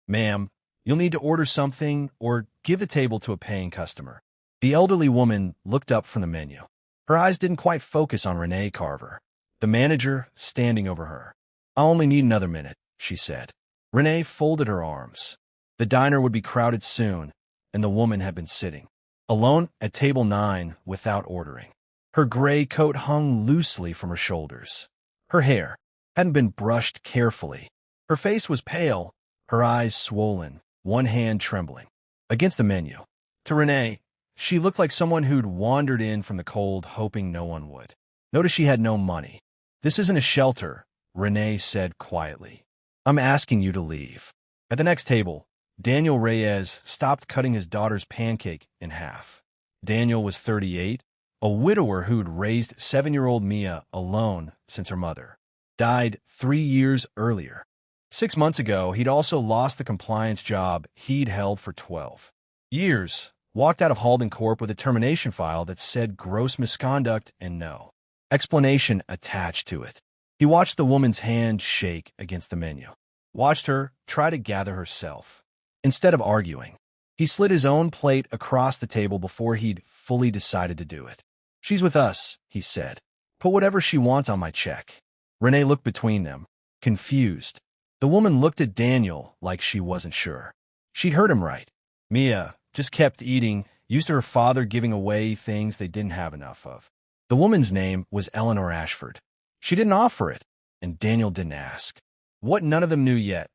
"Ma'am, you'll need to order something or give the table to a paying customer." The elderly woman looked up from the menu. Her eyes didn't quite focus on Renee Carver, the manager standing over her. "I'll only need another minute," she said. Renee folded her arms. The diner would be crowded soon, and the woman had been sitting alone at table 9 without ordering. Her gray coat hung loosely from her shoulders. Her hair hadn't been brushed carefully. Her face was pale, her eyes swollen, one hand trembling. Against the menu. To Renee, she looked like someone who'd wandered in from the cold, hoping no one would. Notice she had no money. "This isn't a shelter," Renee said quietly. "I'm asking you to leave." At the next table, Daniel Reyes stopped cutting his daughter's pancake in half. Daniel was 38, a widower who'd raised 7-year-old Mia alone since her mother died 3 years earlier. 6 months ago, he'd also lost the compliance job he'd held for 12 years, walked out of Halden Corp with a termination file that said gross misconduct and no explanation attached to it. He watched the woman's hand shake against the menu, watched her try to gather herself. Instead of arguing, he slid his own plate across the table before he'd fully decided to do it. "She's with us," he said. "Put whatever she wants on my check." Renee looked between them, confused. The woman looked at Daniel like she wasn't sure. She'd heard him right. Mia just kept eating, used to her father giving away things they didn't have enough of. The woman's name was Eleanor Ashford. She didn't offer it, and Daniel didn't ask. What none of them knew yet,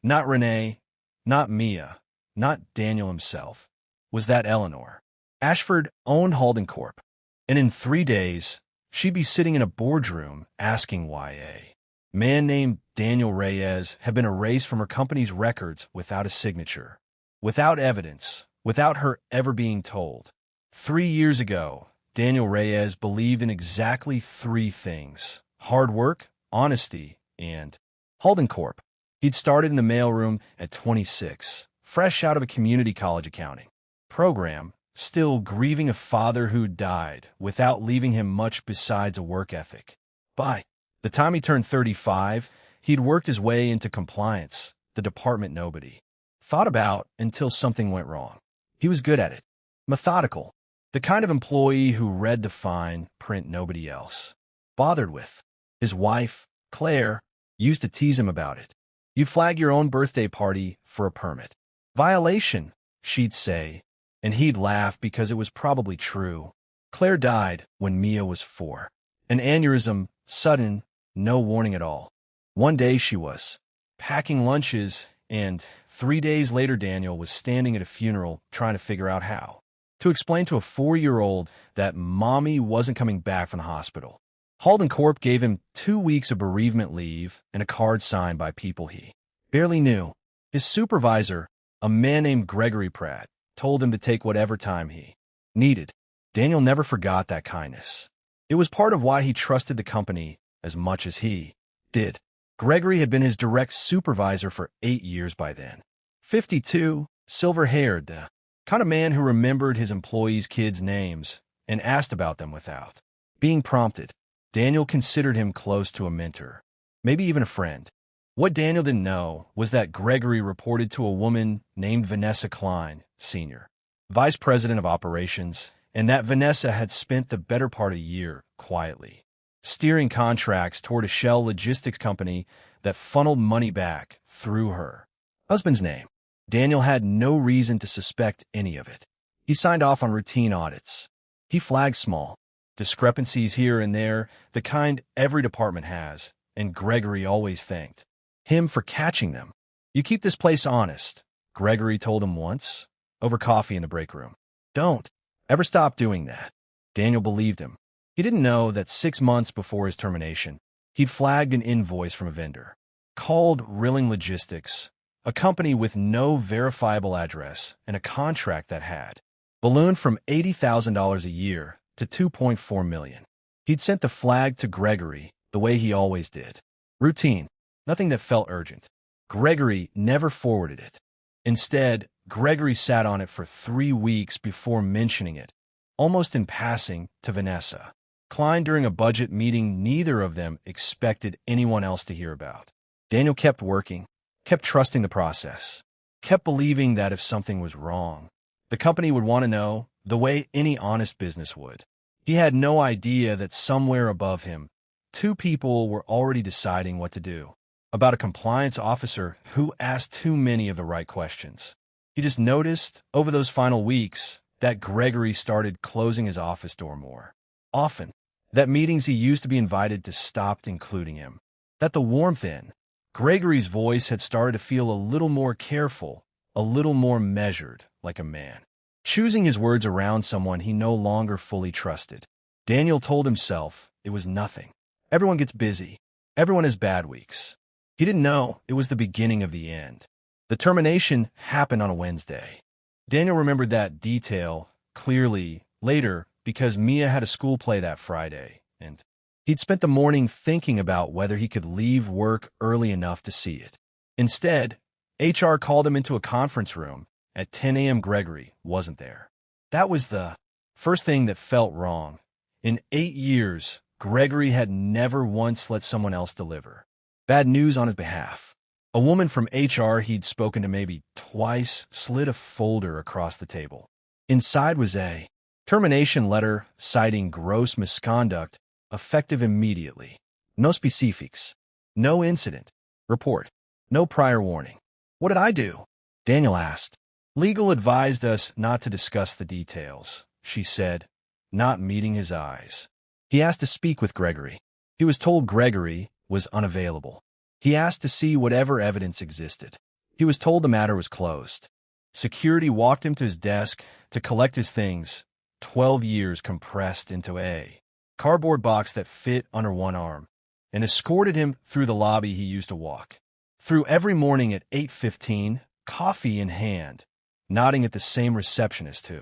not Renee, not Mia, not Daniel himself, was that Eleanor Ashford owned Halden Corp, and in 3 days, she'd be sitting in a boardroom asking why a man named Daniel Reyes had been erased from her company's records without a signature, without evidence, without her ever being told. 3 years ago, Daniel Reyes believed in exactly 3 things: hard work, honesty, and Halden Corp. He'd started in the mailroom at 26, fresh out of a community college accounting program, still grieving a father who died without leaving him much besides a work ethic. By the time he turned 35, he'd worked his way into compliance, the department nobody thought about until something went wrong. He was good at it, methodical, the kind of employee who read the fine print nobody else bothered with. His wife, Claire, used to tease him about it. "You'd flag your own birthday party for a permit violation," she'd say, and he'd laugh because it was probably true. Claire died when Mia was 4. An aneurysm, sudden, no warning at all. One day she was packing lunches, and 3 days later Daniel was standing at a funeral trying to figure out how to explain to a 4-year-old that mommy wasn't coming back from the hospital. Halden Corp gave him 2 weeks of bereavement leave and a card signed by people he barely knew. His supervisor, a man named Gregory Pratt, told him to take whatever time he needed. Daniel never forgot that kindness. It was part of why he trusted the company as much as he did. Gregory had been his direct supervisor for 8 years by then. 52, silver-haired, the kind of man who remembered his employees' kids' names and asked about them without being prompted. Daniel considered him close to a mentor, maybe even a friend. What Daniel didn't know was that Gregory reported to a woman named Vanessa Klein, Sr., Vice President of Operations, and that Vanessa had spent the better part of a year quietly steering contracts toward a shell logistics company that funneled money back through her husband's name. Daniel had no reason to suspect any of it. He signed off on routine audits. He flagged small discrepancies here and there, the kind every department has, and Gregory always thanked him for catching them. "You keep this place honest," Gregory told him once, over coffee in the break room. "Don't ever stop doing that." Daniel believed him. He didn't know that 6 months before his termination, he'd flagged an invoice from a vendor called Rilling Logistics, a company with no verifiable address and a contract that had ballooned from $80,000 a year to $2.4 million. He'd sent the flag to Gregory the way he always did. Routine, nothing that felt urgent. Gregory never forwarded it. Instead, Gregory sat on it for 3 weeks before mentioning it, almost in passing, to Vanessa Klein during a budget meeting neither of them expected anyone else to hear about. Daniel kept working, kept trusting the process. kept believing that if something was wrong, the company would want to know the way any honest business would. He had no idea that somewhere above him, two people were already deciding what to do about a compliance officer who asked too many of the right questions. He just noticed over those final weeks that Gregory started closing his office door more often, that meetings he used to be invited to stopped including him, that the warmth in Gregory's voice had started to feel a little more careful, a little more measured, like a man, choosing his words around someone he no longer fully trusted. Daniel told himself it was nothing. Everyone gets busy. Everyone has bad weeks. He didn't know it was the beginning of the end. The termination happened on a Wednesday. Daniel remembered that detail clearly later because Mia had a school play that Friday, and he'd spent the morning thinking about whether he could leave work early enough to see it. Instead, HR called him into a conference room. At 10 a.m. Gregory wasn't there. That was the first thing that felt wrong. In 8 years, Gregory had never once let someone else deliver bad news on his behalf. A woman from HR he'd spoken to maybe twice slid a folder across the table. Inside was a termination letter citing gross misconduct, effective immediately. No specifics. No incident. Report. No prior warning. What did I do? Daniel asked. Legal advised us not to discuss the details, she said, not meeting his eyes. He asked to speak with Gregory. He was told Gregory was unavailable. He asked to see whatever evidence existed. He was told the matter was closed. Security walked him to his desk to collect his things, 12 years compressed into a cardboard box that fit under one arm, and escorted him through the lobby he used to walk through every morning at 8:15, coffee in hand, nodding at the same receptionist who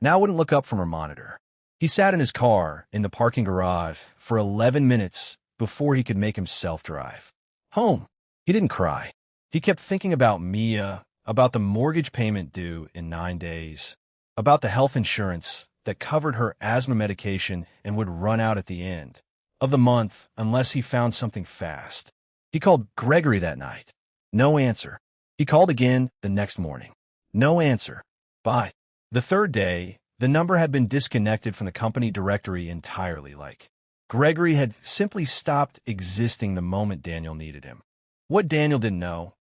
now wouldn't look up from her monitor. He sat in his car in the parking garage for 11 minutes before he could make himself drive home. He didn't cry. He kept thinking about Mia, about the mortgage payment due in 9 days, about the health insurance that covered her asthma medication and would run out at the end of the month unless he found something fast. He called Gregory that night. No answer. He called again the next morning. No answer. By the third day, the number had been disconnected from the company directory entirely, like Gregory had simply stopped existing the moment Daniel needed him. What Daniel didn't know,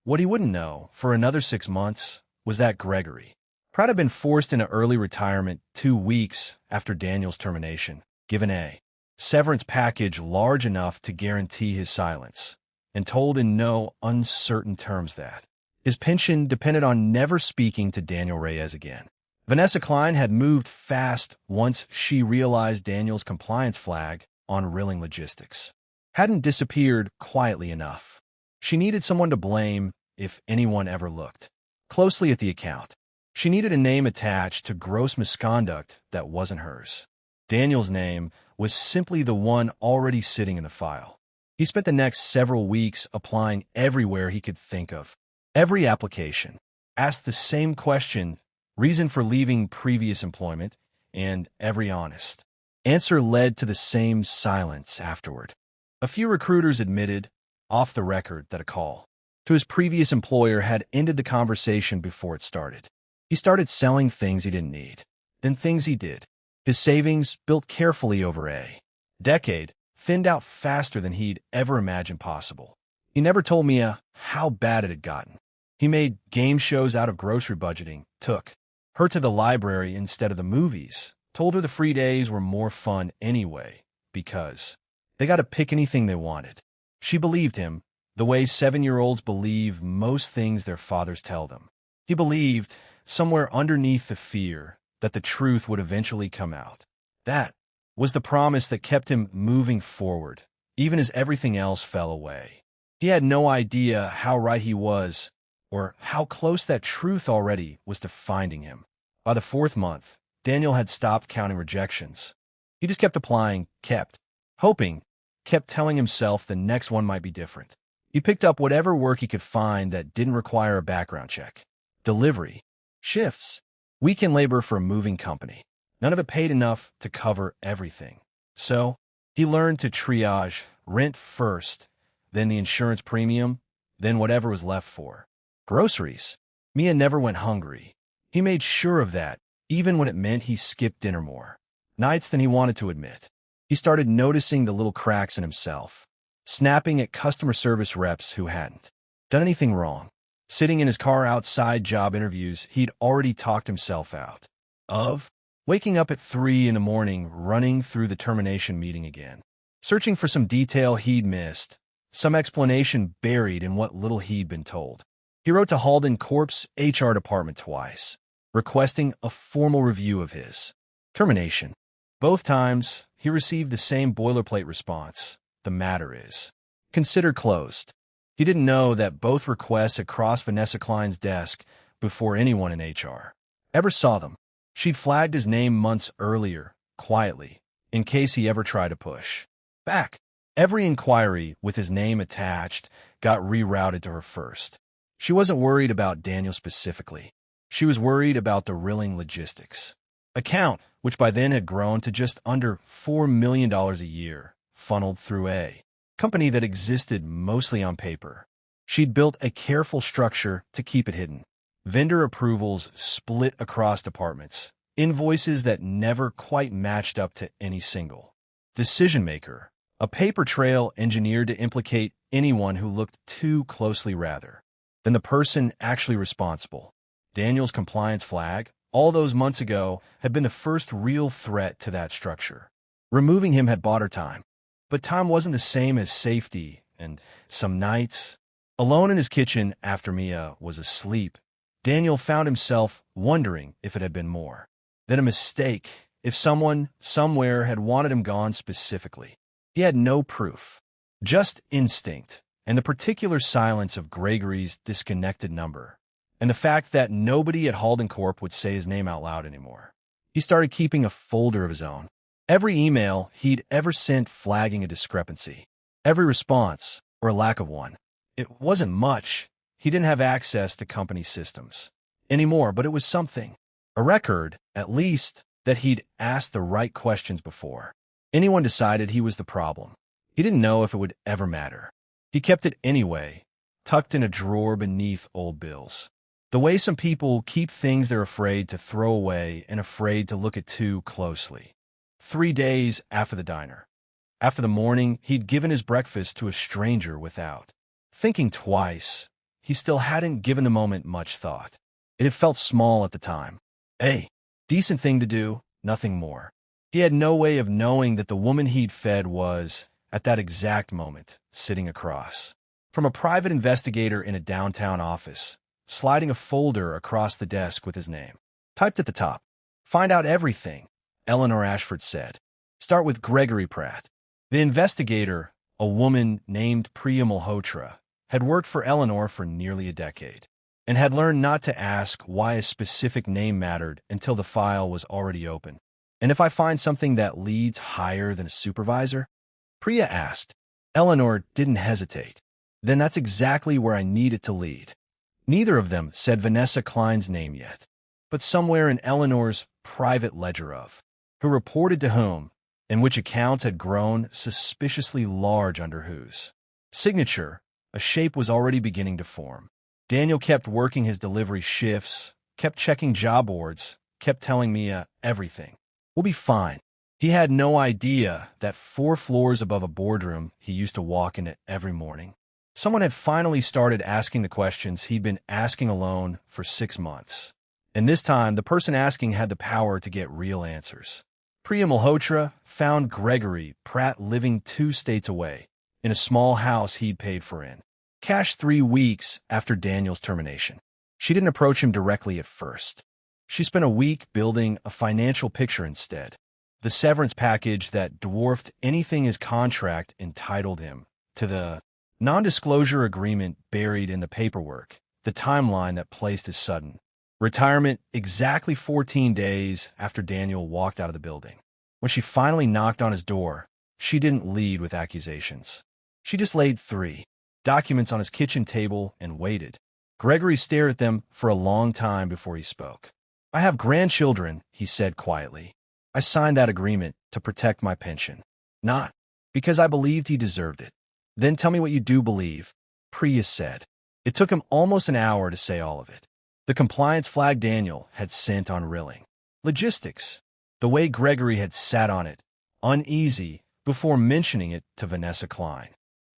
what he wouldn't know for another 6 months, was that Gregory had been forced into early retirement 2 weeks after Daniel's termination, given a severance package large enough to guarantee his silence, and told in no uncertain terms that his pension depended on never speaking to Daniel Reyes again. Vanessa Klein had moved fast once she realized Daniel's compliance flag on Rilling Logistics hadn't disappeared quietly enough. She needed someone to blame if anyone ever looked closely at the account. She needed a name attached to gross misconduct that wasn't hers. Daniel's name was simply the one already sitting in the file. He spent the next several weeks applying everywhere he could think of. Every application asked the same question, reason for leaving previous employment, and every honest answer led to the same silence afterward. A few recruiters admitted, off the record, that a call to his previous employer had ended the conversation before it started. He started selling things he didn't need, then things he did. His savings, built carefully over a decade, thinned out faster than he'd ever imagined possible. He never told Mia how bad it had gotten. He made game shows out of grocery budgeting, took her to the library instead of the movies, told her the free days were more fun anyway, because they got to pick anything they wanted. She believed him, the way 7-year-olds believe most things their fathers tell them. He believed, somewhere underneath the fear, that the truth would eventually come out. That was the promise that kept him moving forward, even as everything else fell away. He had no idea how right he was, or how close that truth already was to finding him. By the 4th month, Daniel had stopped counting rejections. He just kept applying, kept hoping, kept telling himself the next one might be different. He picked up whatever work he could find that didn't require a background check. Delivery, shifts, weekend labor for a moving company. None of it paid enough to cover everything. So, he learned to triage rent first, then the insurance premium, then whatever was left for groceries. Mia never went hungry. He made sure of that, even when it meant he skipped dinner more nights than he wanted to admit. He started noticing the little cracks in himself, snapping at customer service reps who hadn't done anything wrong. Sitting in his car outside job interviews he'd already talked himself out of. Waking up at 3 in the morning, running through the termination meeting again. Searching for some detail he'd missed, some explanation buried in what little he'd been told. He wrote to Halden Corp's HR department twice, requesting a formal review of his termination. Both times, he received the same boilerplate response: the matter is considered closed. He didn't know that both requests had crossed Vanessa Klein's desk before anyone in HR ever saw them. She'd flagged his name months earlier, quietly, in case he ever tried to push back. Every inquiry with his name attached got rerouted to her first. She wasn't worried about Daniel specifically. She was worried about the Rilling Logistics account, which by then had grown to just under $4 million a year, funneled through a company that existed mostly on paper. She'd built a careful structure to keep it hidden. Vendor approvals split across departments, invoices that never quite matched up to any single decision-maker, a paper trail engineered to implicate anyone who looked too closely rather than the person actually responsible. Daniel's compliance flag, all those months ago, had been the first real threat to that structure. Removing him had bought her time. But time wasn't the same as safety, and some nights, alone in his kitchen after Mia was asleep, Daniel found himself wondering if it had been more than a mistake, if someone, somewhere had wanted him gone specifically. He had no proof, just instinct, and the particular silence of Gregory's disconnected number, and the fact that nobody at Halden Corp would say his name out loud anymore. He started keeping a folder of his own. Every email he'd ever sent flagging a discrepancy. Every response, or a lack of one. It wasn't much. He didn't have access to company systems anymore, but it was something. A record, at least, that he'd asked the right questions before anyone decided he was the problem. He didn't know if it would ever matter. He kept it anyway, tucked in a drawer beneath old bills. The way some people keep things they're afraid to throw away and afraid to look at too closely. 3 days after the diner. After the morning he'd given his breakfast to a stranger without thinking twice. He still hadn't given the moment much thought. It had felt small at the time. A decent thing to do, nothing more. He had no way of knowing that the woman he'd fed was, at that exact moment, sitting across from a private investigator in a downtown office, sliding a folder across the desk with his name typed at the top. Find out everything, Eleanor Ashford said. Start with Gregory Pratt. The investigator, a woman named Priya Malhotra, had worked for Eleanor for nearly a decade, and had learned not to ask why a specific name mattered until the file was already open. And if I find something that leads higher than a supervisor? Priya asked. Eleanor didn't hesitate. Then that's exactly where I need it to lead. Neither of them said Vanessa Klein's name yet, but somewhere in Eleanor's private ledger of who reported to whom, and which accounts had grown suspiciously large under whose signature, a shape was already beginning to form. Daniel kept working his delivery shifts, kept checking job boards, kept telling Mia everything. We'll be fine. He had no idea that 4 floors above a boardroom he used to walk into every morning, someone had finally started asking the questions he'd been asking alone for 6 months. And this time, the person asking had the power to get real answers. Priya Malhotra found Gregory Pratt living 2 states away, in a small house he'd paid for in cash 3 weeks after Daniel's termination. She didn't approach him directly at first. She spent a week building a financial picture instead, the severance package that dwarfed anything his contract entitled him to, the non-disclosure agreement buried in the paperwork, the timeline that placed his sudden retirement exactly 14 days after Daniel walked out of the building. When she finally knocked on his door, she didn't lead with accusations. She just laid 3 documents on his kitchen table and waited. Gregory stared at them for a long time before he spoke. I have grandchildren, he said quietly. I signed that agreement to protect my pension, not because I believed he deserved it. Then tell me what you do believe, Priya said. It took him almost an hour to say all of it. The compliance flag Daniel had sent on Rilling Logistics, the way Gregory had sat on it, uneasy, before mentioning it to Vanessa Klein.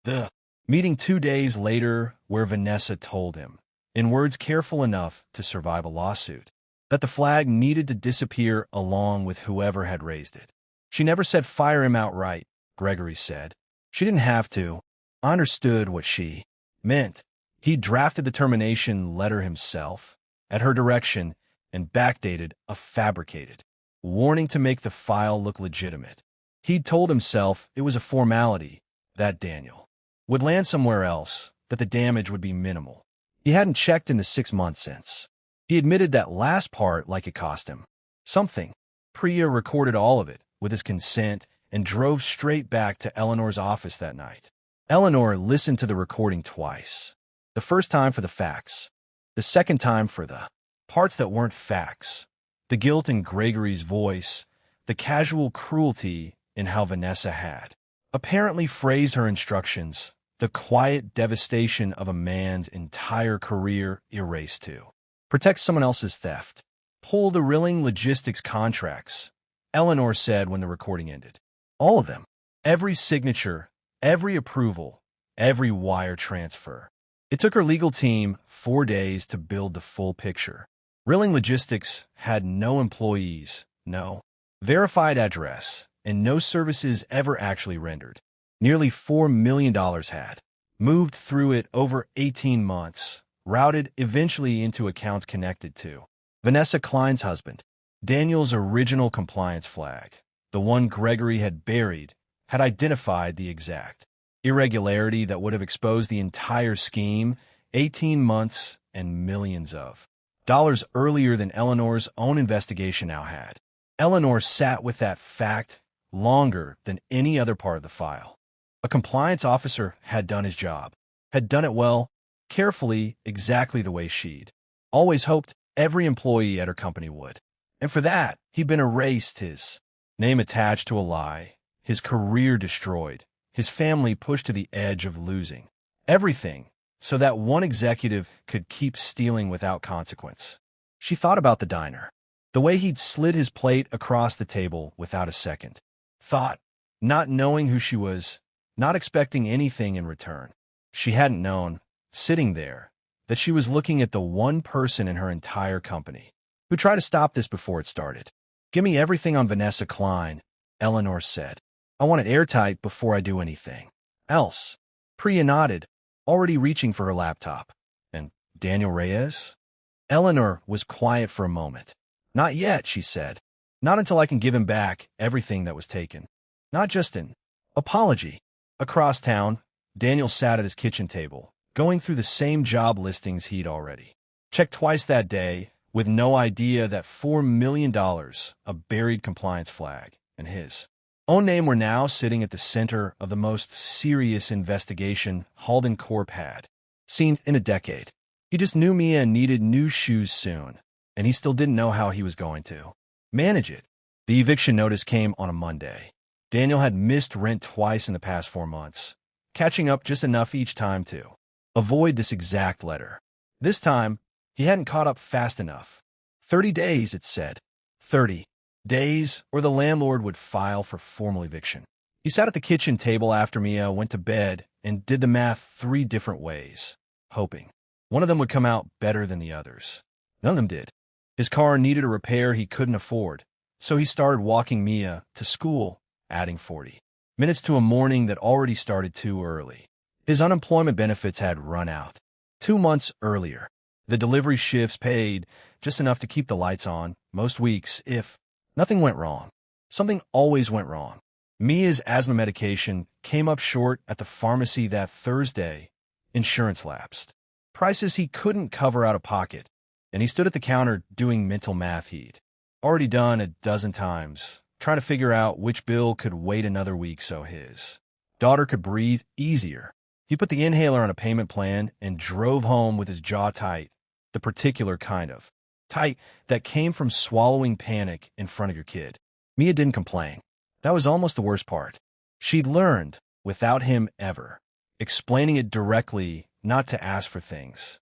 The meeting 2 days later where Vanessa told him, in words careful enough to survive a lawsuit, that the flag needed to disappear along with whoever had raised it. She never said fire him outright, Gregory said. She didn't have to. I understood what she meant. He drafted the termination letter himself, at her direction, and backdated a fabricated warning to make the file look legitimate. He'd told himself it was a formality, that Daniel would land somewhere else, that the damage would be minimal. He hadn't checked in the 6 months since. He admitted that last part like it cost him something. Priya recorded all of it, with his consent, and drove straight back to Eleanor's office that night. Eleanor listened to the recording twice. The first time for the facts. The second time for the parts that weren't facts. The guilt in Gregory's voice, the casual cruelty in how Vanessa had apparently phrased her instructions, the quiet devastation of a man's entire career erased to protect someone else's theft. Pull the Rilling Logistics contracts, Eleanor said when the recording ended. All of them. Every signature, every approval, every wire transfer. It took her legal team 4 days to build the full picture. Rilling Logistics had no employees, no verified address, and no services ever actually rendered. Nearly $4 million had moved through it over 18 months, routed eventually into accounts connected to Vanessa Klein's husband. Daniel's original compliance flag, the one Gregory had buried, had identified the exact irregularity that would have exposed the entire scheme 18 months and millions of dollars earlier than Eleanor's own investigation now had. Eleanor sat with that fact longer than any other part of the file. A compliance officer had done his job, had done it well, carefully, exactly the way she'd always hoped every employee at her company would. And for that, he'd been erased, his name attached to a lie, his career destroyed, his family pushed to the edge of losing everything so that one executive could keep stealing without consequence. She thought about the diner, the way he'd slid his plate across the table without a second thought, not knowing who she was, not expecting anything in return. She hadn't known, sitting there, that she was looking at the one person in her entire company who tried to stop this before it started. Give me everything on Vanessa Klein, Eleanor said. I want it airtight before I do anything else. Priya nodded, already reaching for her laptop. And Daniel Reyes? Eleanor was quiet for a moment. Not yet, she said. Not until I can give him back everything that was taken. Not just an apology. Across town, Daniel sat at his kitchen table, going through the same job listings he'd already checked twice that day, with no idea that $4 million, a buried compliance flag, and his own name were now sitting at the center of the most serious investigation Halden Corp had seen in a decade. He just knew Mia needed new shoes soon, and he still didn't know how he was going to manage it. The eviction notice came on a Monday. Daniel had missed rent twice in the past 4 months, catching up just enough each time to avoid this exact letter. This time, he hadn't caught up fast enough. 30 days, it said. 30 days, or the landlord would file for formal eviction. He sat at the kitchen table after Mia went to bed and did the math 3 different ways, hoping one of them would come out better than the others. None of them did. His car needed a repair he couldn't afford, so he started walking Mia to school, adding 40 minutes to a morning that already started too early. His unemployment benefits had run out 2 months earlier. The delivery shifts paid just enough to keep the lights on most weeks if nothing went wrong. Something always went wrong. Mia's asthma medication came up short at the pharmacy that Thursday. Insurance lapsed. Prices he couldn't cover out of pocket, and he stood at the counter doing mental math he'd already done a dozen times, trying to figure out which bill could wait another week so his daughter could breathe easier. He put the inhaler on a payment plan and drove home with his jaw tight, the particular kind of tight that came from swallowing panic in front of your kid. Mia didn't complain. That was almost the worst part. She'd learned, without him ever explaining it directly, not to ask for things.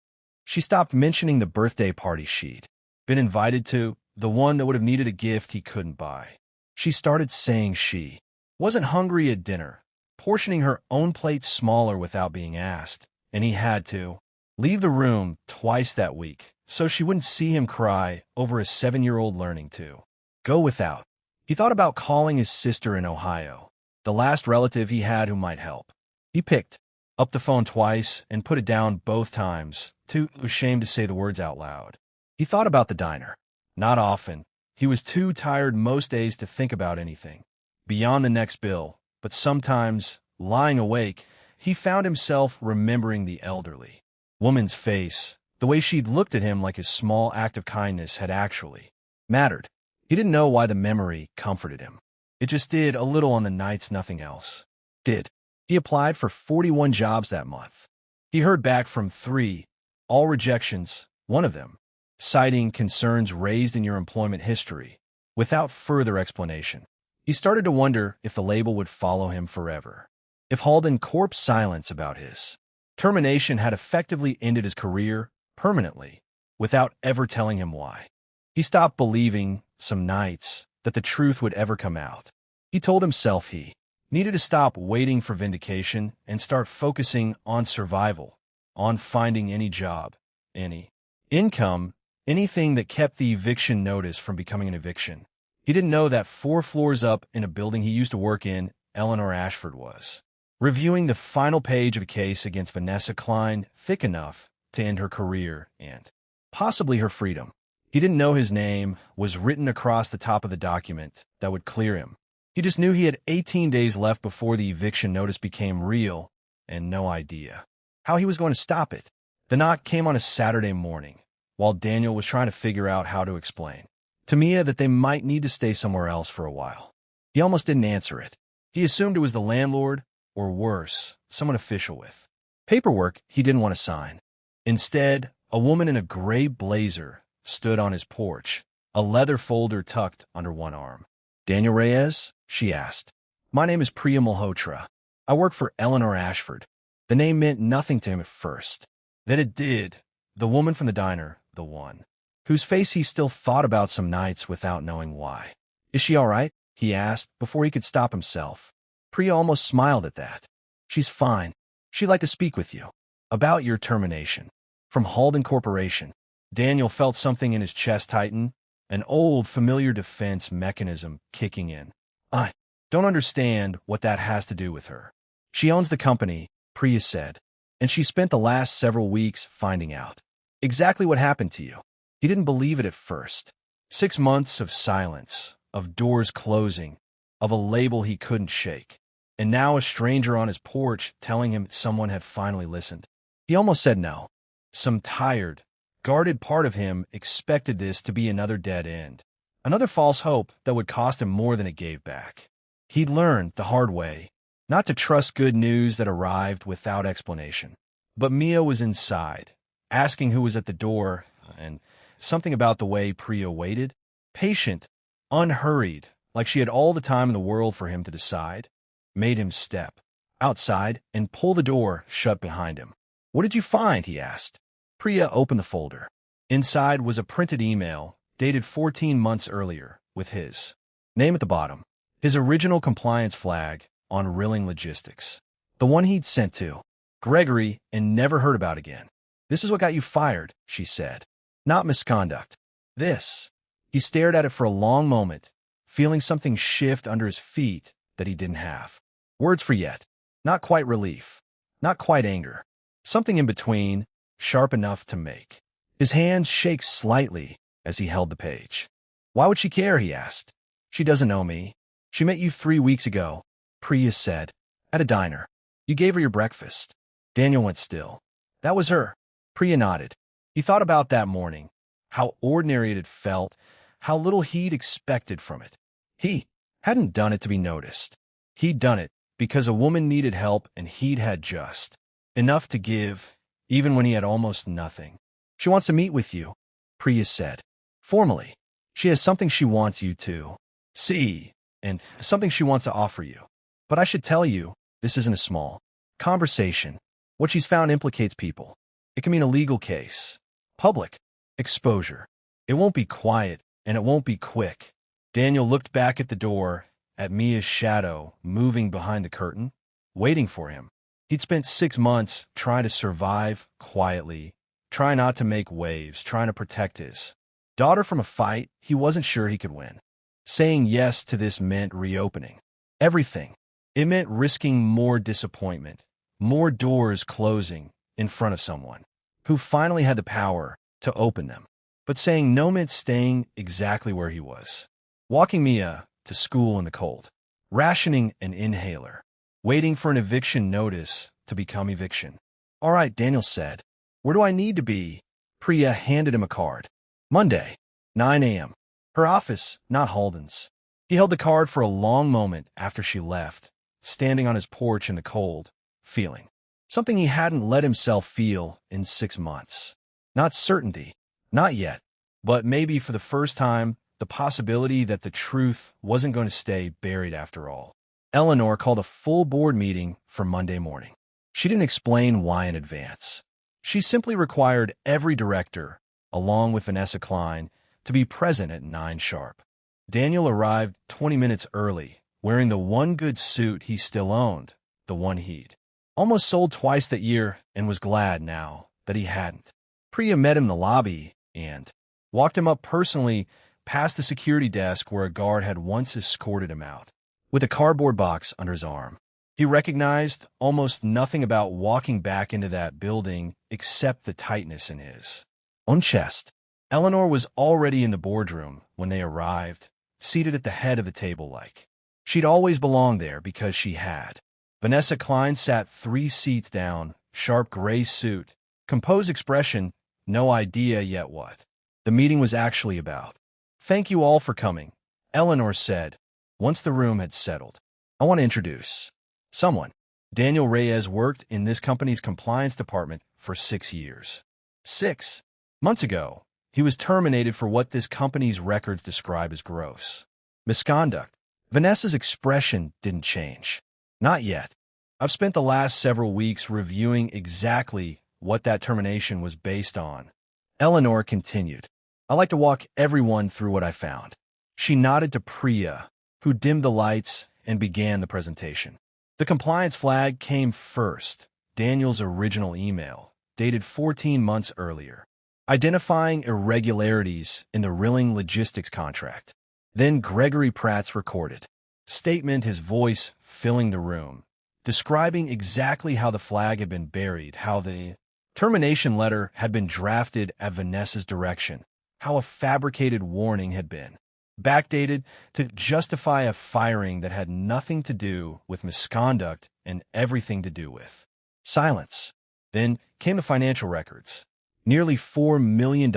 She stopped mentioning the birthday party she'd been invited to, the one that would have needed a gift he couldn't buy. She started saying she wasn't hungry at dinner, portioning her own plate smaller without being asked, and he had to leave the room twice that week so she wouldn't see him cry over a 7-year-old learning to go without. He thought about calling his sister in Ohio, the last relative he had who might help. He picked up the phone twice and put it down both times, too ashamed to say the words out loud. He thought about the diner. Not often. He was too tired most days to think about anything beyond the next bill, but sometimes, lying awake, he found himself remembering the elderly woman's face, the way she'd looked at him like his small act of kindness had actually mattered. He didn't know why the memory comforted him. It just did a little on the nights nothing else did. He applied for 41 jobs that month. He heard back from 3, all rejections, one of them citing concerns raised in your employment history, without further explanation. He started to wonder if the label would follow him forever. If Halden Corp's silence about his termination had effectively ended his career permanently, without ever telling him why. He stopped believing, some nights, that the truth would ever come out. He told himself he needed to stop waiting for vindication and start focusing on survival, on finding any job, any income, anything that kept the eviction notice from becoming an eviction. He didn't know that 4 floors up in a building he used to work in, Eleanor Ashford was reviewing the final page of a case against Vanessa Klein, thick enough to end her career and possibly her freedom. He didn't know his name was written across the top of the document that would clear him. He just knew he had 18 days left before the eviction notice became real, and no idea how he was going to stop it. The knock came on a Saturday morning, while Daniel was trying to figure out how to explain to Mia that they might need to stay somewhere else for a while. He almost didn't answer it. He assumed it was the landlord, or worse, someone official with paperwork he didn't want to sign. Instead, a woman in a gray blazer stood on his porch, a leather folder tucked under one arm. "Daniel Reyes?" she asked. "My name is Priya Malhotra. I work for Eleanor Ashford." The name meant nothing to him at first. Then it did. The woman from the diner, the one whose face he still thought about some nights without knowing why. "Is she all right?" he asked before he could stop himself. Priya almost smiled at that. "She's fine. She'd like to speak with you about your termination from Halden Corporation." Daniel felt something in his chest tighten, an old, familiar defense mechanism kicking in. "I don't understand what that has to do with her. She owns the company," Priya said, "and she spent the last several weeks finding out exactly what happened to you." He didn't believe it at first. 6 months of silence, of doors closing, of a label he couldn't shake, and now a stranger on his porch telling him someone had finally listened. He almost said no. Some tired, guarded part of him expected this to be another dead end, another false hope that would cost him more than it gave back. He'd learned the hard way not to trust good news that arrived without explanation. But Mia was inside, asking who was at the door, and something about the way Priya waited, patient, unhurried, like she had all the time in the world for him to decide, made him step outside and pull the door shut behind him. "What did you find?" he asked. Priya opened the folder. Inside was a printed email, dated 14 months earlier, with his name at the bottom, his original compliance flag on Rilling Logistics, the one he'd sent to Gregory and never heard about again. "This is what got you fired," she said. "Not misconduct. This." He stared at it for a long moment, feeling something shift under his feet that he didn't have words for yet. Not quite relief, not quite anger. Something in between, sharp enough to make his hands shake slightly as he held the page. "Why would she care?" he asked. "She doesn't know me. She met you 3 weeks ago," Priya said, "at a diner. You gave her your breakfast." Daniel went still. "That was her." Priya nodded. He thought about that morning, how ordinary it had felt, how little he'd expected from it. He hadn't done it to be noticed. He'd done it because a woman needed help and he'd had just enough to give, even when he had almost nothing. "She wants to meet with you," Priya said. "Formally. She has something she wants you to see, and something she wants to offer you. But I should tell you, this isn't a small conversation. What she's found implicates people. It can mean a legal case, public exposure. It won't be quiet, and it won't be quick. Daniel looked back at the door, at Mia's shadow moving behind the curtain, waiting for him. He'd spent 6 months trying to survive quietly, trying not to make waves, trying to protect his daughter from a fight he wasn't sure he could win. Saying yes to this meant reopening everything. It meant risking more disappointment, more doors closing in front of someone who finally had the power to open them. But saying no meant staying exactly where he was. Walking Mia to school in the cold, rationing an inhaler, waiting for an eviction notice to become eviction. "All right," Daniel said. "Where do I need to be?" Priya handed him a card. Monday, 9 a.m. Her office, not Halden's. He held the card for a long moment after she left, standing on his porch in the cold, feeling something he hadn't let himself feel in 6 months. Not certainty, not yet, but maybe for the first time, the possibility that the truth wasn't going to stay buried after all. Eleanor called a full board meeting for Monday morning. She didn't explain why in advance. She simply required every director, along with Vanessa Klein, to be present at 9 sharp. Daniel arrived 20 minutes early, wearing the one good suit he still owned, the one he'd almost sold twice that year, and was glad now that he hadn't. Priya met him in the lobby and walked him up personally past the security desk where a guard had once escorted him out. With a cardboard box under his arm, he recognized almost nothing about walking back into that building except the tightness in his own chest. Eleanor was already in the boardroom when they arrived, seated at the head of the table like she'd always belonged there because she had. Vanessa Klein sat 3 seats down, sharp gray suit, composed expression, no idea yet what the meeting was actually about. "Thank you all for coming," Eleanor said, once the room had settled. "I want to introduce someone." Daniel Reyes worked in this company's compliance department for 6 years. 6 months ago, he was terminated for what this company's records describe as gross misconduct. Vanessa's expression didn't change. "Not yet. I've spent the last several weeks reviewing exactly what that termination was based on." Eleanor continued. "I like to walk everyone through what I found." She nodded to Priya, who dimmed the lights and began the presentation. The compliance flag came first, Daniel's original email, dated 14 months earlier, identifying irregularities in the Rilling Logistics contract. Then Gregory Pratt's recorded statement, his voice filling the room, describing exactly how the flag had been buried, how the termination letter had been drafted at Vanessa's direction, how a fabricated warning had been backdated to justify a firing that had nothing to do with misconduct and everything to do with silence. Then came the financial records, nearly $4 million,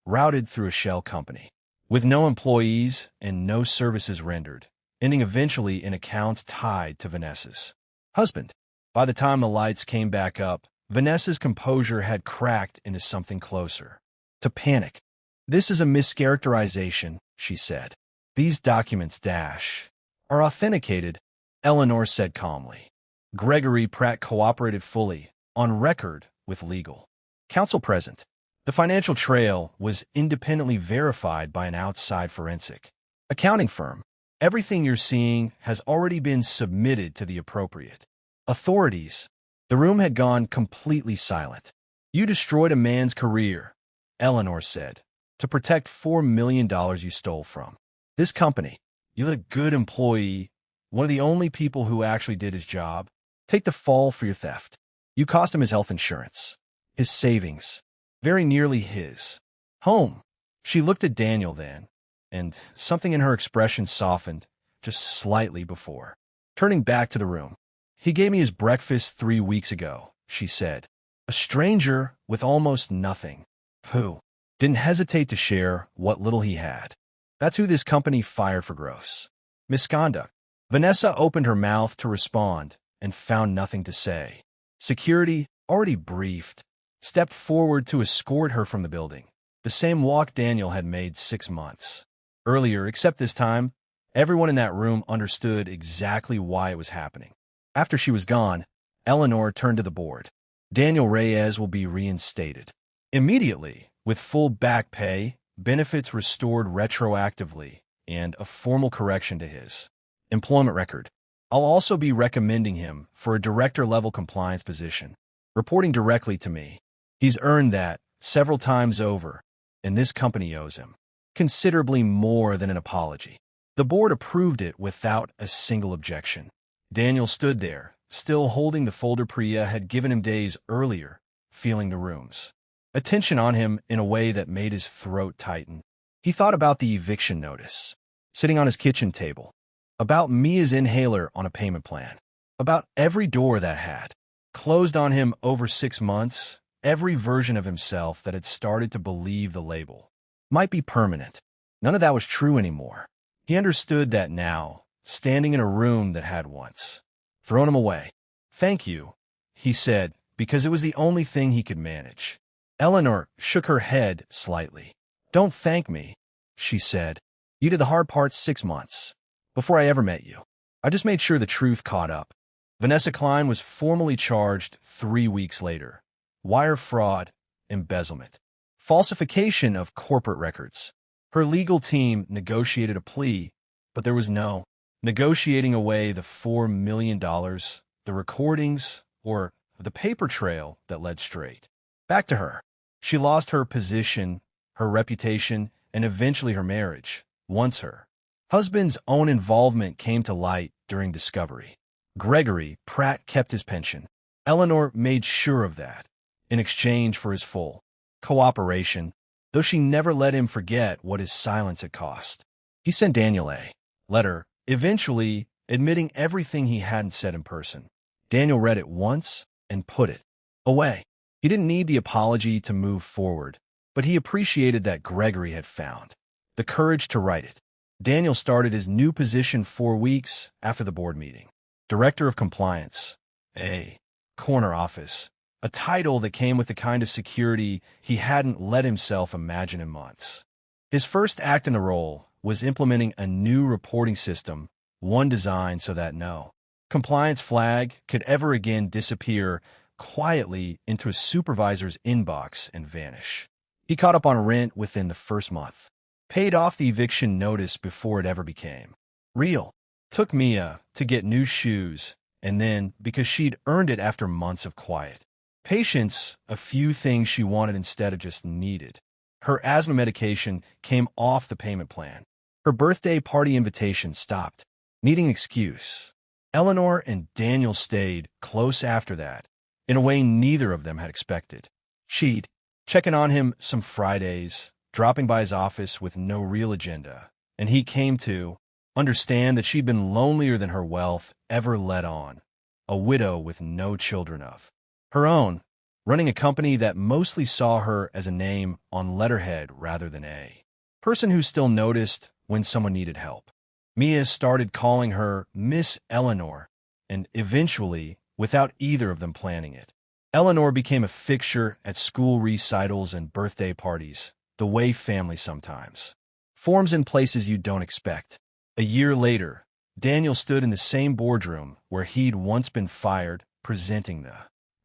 routed through a shell company, with no employees and no services rendered, ending eventually in accounts tied to Vanessa's husband. By the time the lights came back up, Vanessa's composure had cracked into something closer to panic. "This is a mischaracterization," she said. "These documents are authenticated," Eleanor said calmly. Gregory Pratt cooperated fully, on record with legal counsel present. The financial trail was independently verified by an outside forensic accounting firm. "Everything you're seeing has already been submitted to the appropriate authorities." The room had gone completely silent. "You destroyed a man's career," Eleanor said, "to protect $4 million you stole from this company. You let a good employee, one of the only people who actually did his job, take the fall for your theft. You cost him his health insurance, his savings, very nearly his home." She looked at Daniel then, and something in her expression softened just slightly before turning back to the room. "He gave me his breakfast 3 weeks ago," she said. "A stranger with almost nothing, who didn't hesitate to share what little he had. That's who this company fired for gross misconduct." Vanessa opened her mouth to respond and found nothing to say. Security, already briefed, stepped forward to escort her from the building, the same walk Daniel had made 6 months earlier, except this time, everyone in that room understood exactly why it was happening. After she was gone, Eleanor turned to the board. Daniel Reyes will be reinstated immediately, with full back pay, benefits restored retroactively, and a formal correction to his employment record. I'll also be recommending him for a director-level compliance position, reporting directly to me. He's earned that several times over, and this company owes him considerably more than an apology. The board approved it without a single objection. Daniel stood there, still holding the folder Priya had given him days earlier, feeling the room's attention on him in a way that made his throat tighten. He thought about the eviction notice sitting on his kitchen table, about Mia's inhaler on a payment plan, about every door that had closed on him over 6 months, every version of himself that had started to believe the label might be permanent. None of that was true anymore. He understood that now, standing in a room that had once thrown him away. "Thank you," he said, because it was the only thing he could manage. Eleanor shook her head slightly. "Don't thank me," she said. "You did the hard part 6 months before I ever met you. I just made sure the truth caught up." Vanessa Klein was formally charged 3 weeks later. Wire fraud, embezzlement, falsification of corporate records. Her legal team negotiated a plea, but there was no negotiating away the $4 million, the recordings, or the paper trail that led straight back to her. She lost her position, her reputation, and eventually her marriage, once her husband's own involvement came to light during discovery. Gregory Pratt kept his pension. Eleanor made sure of that, in exchange for his full cooperation, though she never let him forget what his silence had cost. He sent Daniel a letter, eventually admitting everything he hadn't said in person. Daniel read it once and put it away. He didn't need the apology to move forward, but he appreciated that Gregory had found the courage to write it. Daniel started his new position 4 weeks after the board meeting. Director of Compliance, a corner office, a title that came with the kind of security he hadn't let himself imagine in months. His first act in the role was implementing a new reporting system, one designed so that no compliance flag could ever again disappear quietly into a supervisor's inbox and vanish. He caught up on rent within the first month, paid off the eviction notice before it ever became real, took Mia to get new shoes, and then, because she'd earned it after months of quiet patience, a few things she wanted instead of just needed. Her asthma medication came off the payment plan. Her birthday party invitation stopped needing excuse. Eleanor and Daniel stayed close after that, in a way neither of them had expected. She'd checking on him some Fridays, dropping by his office with no real agenda, and he came to understand that she'd been lonelier than her wealth ever let on, a widow with no children of her own, running a company that mostly saw her as a name on letterhead rather than a person who still noticed when someone needed help. Mia started calling her Miss Eleanor, and eventually, without either of them planning it, Eleanor became a fixture at school recitals and birthday parties, the way family sometimes forms in places you don't expect. A year later, Daniel stood in the same boardroom where he'd once been fired, presenting the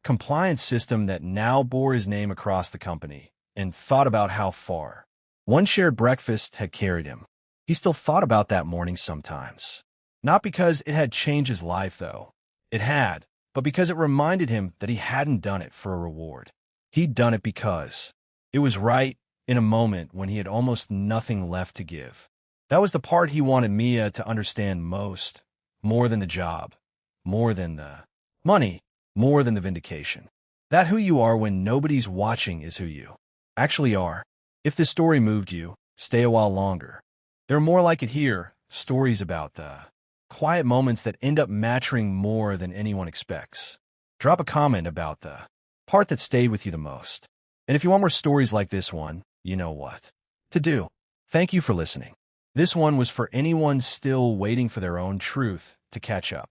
compliance system that now bore his name across the company, and thought about how far one shared breakfast had carried him. He still thought about that morning sometimes. Not because it had changed his life, though. It had, but because it reminded him that he hadn't done it for a reward. He'd done it because it was right in a moment when he had almost nothing left to give. That was the part he wanted Mia to understand most, more than the job, more than the money, more than the vindication. That who you are when nobody's watching is who you actually are. If this story moved you, stay a while longer. There are more like it here, stories about the quiet moments that end up mattering more than anyone expects. Drop a comment about the part that stayed with you the most. And if you want more stories like this one, you know what to do. Thank you for listening. This one was for anyone still waiting for their own truth to catch up.